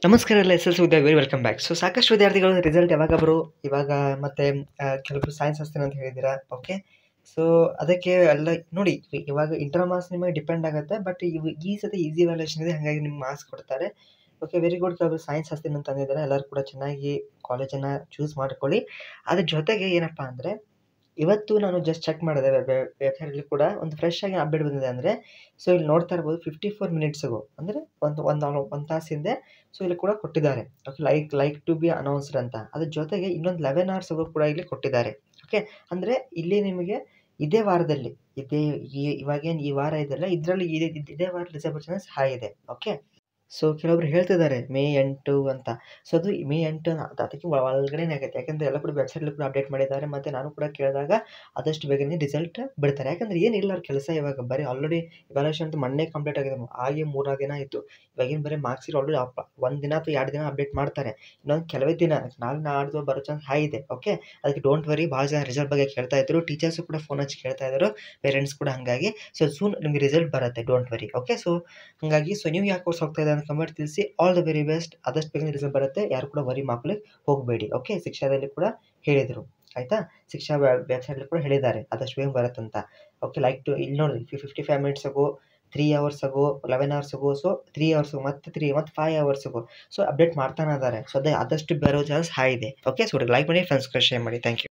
ನಮಸ್ಕಾರ ಎಲ್ಲ SLC ವಿದ್ಯಾರ್ಥಿ ವೆರಿ ವೆಲ್ಕಮ್ ಬ್ಯಾಕ್. ಸೊ ಸಾಕಷ್ಟು ವಿದ್ಯಾರ್ಥಿಗಳು ರಿಸಲ್ಟ್ ಯಾವಾಗ ಬರು ಇವಾಗ ಮತ್ತೆ ಕೆಲವೊಬ್ರು ಸೈನ್ಸ್ ಹಚ್ತೀನಿ ಅಂತ ಹೇಳಿದ್ದೀರಾ. ಓಕೆ, ಸೊ ಅದಕ್ಕೆ ಎಲ್ಲ ನೋಡಿ, ಇವಾಗ ಇಂಟರ್ ಮಾರ್ಕ್ಸ್ ನಿಮಗೆ ಡಿಪೆಂಡ್ ಆಗುತ್ತೆ. ಬಟ್ ಈ ಸತಿ ಈಸಿ ವ್ಯಾಲ್ಯೂಷನ್ ಇದೆ, ಹಾಗಾಗಿ ನಿಮ್ಗೆ ಮಾರ್ಕ್ಸ್ ಕೊಡ್ತಾರೆ. Okay, very good. ಕೆಲವರು ಸೈನ್ಸ್ ಹಚ್ತೀನಿ ಅಂತ ಅಂದಿದ್ದಾರೆ. ಎಲ್ಲರೂ ಕೂಡ ಚೆನ್ನಾಗಿ ಕಾಲೇಜನ್ನು ಚೂಸ್ ಮಾಡ್ಕೊಳ್ಳಿ. ಅದ್ರ ಜೊತೆಗೆ ಏನಪ್ಪ ಅಂದರೆ, ಇವತ್ತು ನಾನು ಜಸ್ಟ್ ಚೆಕ್ ಮಾಡಿದೆ ವೆಬ್ಸೈಟಲ್ಲಿ ಕೂಡ ಒಂದು ಫ್ರೆಶ್ ಆಗಿ ಅಪ್ಡೇಟ್ ಬಂದಿದೆ. ಅಂದರೆ ಸೊ ಇಲ್ಲಿ ನೋಡ್ತಾ ಇರ್ಬೋದು 54 ಮಿನಿಟ್ಸ್‌ಗೂ ಅಂದರೆ ಒಂದು ತಾಸು ಹಿಂದೆ ಸೊ ಇಲ್ಲಿ ಕೂಡ ಕೊಟ್ಟಿದ್ದಾರೆ. Okay, like to be announced ಅಂತ. ಅದ್ರ ಜೊತೆಗೆ ಇನ್ನೊಂದು 11 ಅವರ್ಸ್‌ಗೂ ಕೂಡ ಇಲ್ಲಿ ಕೊಟ್ಟಿದ್ದಾರೆ. ಓಕೆ, ಅಂದರೆ ಇಲ್ಲಿ ನಿಮಗೆ ಇದೇ ವಾರದಲ್ಲಿ ಇವಾಗೇನು ಈ ವಾರ ಇದೆಯಲ್ಲ, ಇದರಲ್ಲಿ ಇದೇ ವಾರ ರಿಸಲ್ಟ್ ಚಾನ್ಸ್ ಹೈ ಇದೆ. ಓಕೆ, ಸೊ ಕೆಲವೊಬ್ರು ಹೇಳ್ತಿದ್ದಾರೆ ಮೇ 8 ಅಂತ. ಸೊ ಅದು ಮೇ 8 ಅದಕ್ಕೆ ಒಳಗಡೆನೇ ಆಗುತ್ತೆ. ಯಾಕಂದರೆ ಎಲ್ಲ ಕೂಡ ವೆಬ್ಸೈಟಲ್ಲಿ ಕೂಡ ಅಪ್ಡೇಟ್ ಮಾಡಿದ್ದಾರೆ. ಮತ್ತು ನಾನು ಕೂಡ ಕೇಳಿದಾಗ ಆದಷ್ಟು ಬೇಗನೆ ರಿಸಲ್ಟ್ ಬಿಡ್ತಾರೆ. ಯಾಕಂದರೆ ಏನಿಲ್ಲ ಅವ್ರ ಕೆಲಸ. ಇವಾಗ ಬರೀ ಆಲ್ರೆಡಿ ಇವ್ಯಾಲ್ಯೂಯೇಷನ್ ಅಂತ ಮೊನ್ನೆ ಕಂಪ್ಲೀಟ್ ಆಗಿದೆ. ಆಗಿ 3-4 ದಿನ ಆಯಿತು. ಇವಾಗೇನು ಬರೀ ಮಾರ್ಕ್ಸ್ ಆಲ್ರೆಡಿ 1 ದಿನ ಅಥವಾ 2 ದಿನ ಅಪ್ಡೇಟ್ ಮಾಡ್ತಾರೆ. ಇನ್ನೊಂದು ಕೆಲವೇ ದಿನ, ನಾಳೆ ನಾಡ್ದು ಬರೋ ಚಾನ್ಸ್ ಹೈ ಇದೆ. ಓಕೆ, ಅದಕ್ಕೆ ಡೋಂಟ್ ವರಿ. ಭಾಳ ಜನ ರಿಸಲ್ಟ್ ಬಗ್ಗೆ ಕೇಳ್ತಾ ಇದ್ರು. ಟೀಚರ್ಸು ಕೂಡ ಫೋನ್ ಹಚ್ಚಿ ಕೇಳ್ತಾ ಇದ್ರು, ಪೇರೆಂಟ್ಸ್ ಕೂಡ. ಹಾಗಾಗಿ ಸೊ ಸೂನ್ ನಿಮಗೆ ರಿಸಲ್ಟ್ ಬರುತ್ತೆ, ಡೋಂಟ್ ವರಿ. ಓಕೆ, ಸೊ ಹಾಗಾಗಿ ಸೊ ನೀವು ಯಾವ ಕೋರ್ಸ್ ಹೋಗ್ತಾ ಇದ್ದಾರೆ ಅಂತ ಕಮೆಂಟ್ ತಿಳಿಸಿ. All the very best. ಆದಷ್ಟು ಬೇಗನೆ ರಿಸಲ್ಟ್ ಬರುತ್ತೆ. ಯಾರು ಕೂಡ ವರಿ ಮಾಡ್ಕೊಳ್ಳಿಕ್ಕೆ ಹೋಗಬೇಡಿ. ಓಕೆ, ಶಿಕ್ಷಾದಲ್ಲಿ ಕೂಡ ಹೇಳಿದರು, ಆಯಿತಾ. ಶಿಕ್ಷಾ ವೆಬ್ಸೈಟಲ್ಲಿ ಕೂಡ ಹೇಳಿದ್ದಾರೆ ಆದಷ್ಟು ಬೇಗ ಬರುತ್ತಂತ. ಓಕೆ, ಲೈಕ್ ಟು ಇಲ್ಲಿ ನೋಡಿ 55 ಮಿನಿಟ್ಸ್‌ಗೂ 3 ಅವರ್ಸ್‌ಗೂ 11 ಅವರ್ಸ್‌ಗೂ ಸೊ 3 ಅವರ್ಸ್‌ಗೂ ಮತ್ತು 5 ಅವರ್ಸ್‌ಗೂ ಸೊ ಅಪ್ಡೇಟ್ ಮಾಡ್ತಾನೆ ಇದ್ದಾರೆ. ಸೊ ಅದೇ ಆದಷ್ಟು ಬರೋ ಚಾನ್ಸ್ ಹೈ ಇದೆ. ಓಕೆ, ಸೊ ಲೈಕ್ ಮಾಡಿ, ಫ್ರೆಂಡ್ಸ್ಗೆ ಶೇರ್ ಮಾಡಿ. Thank you.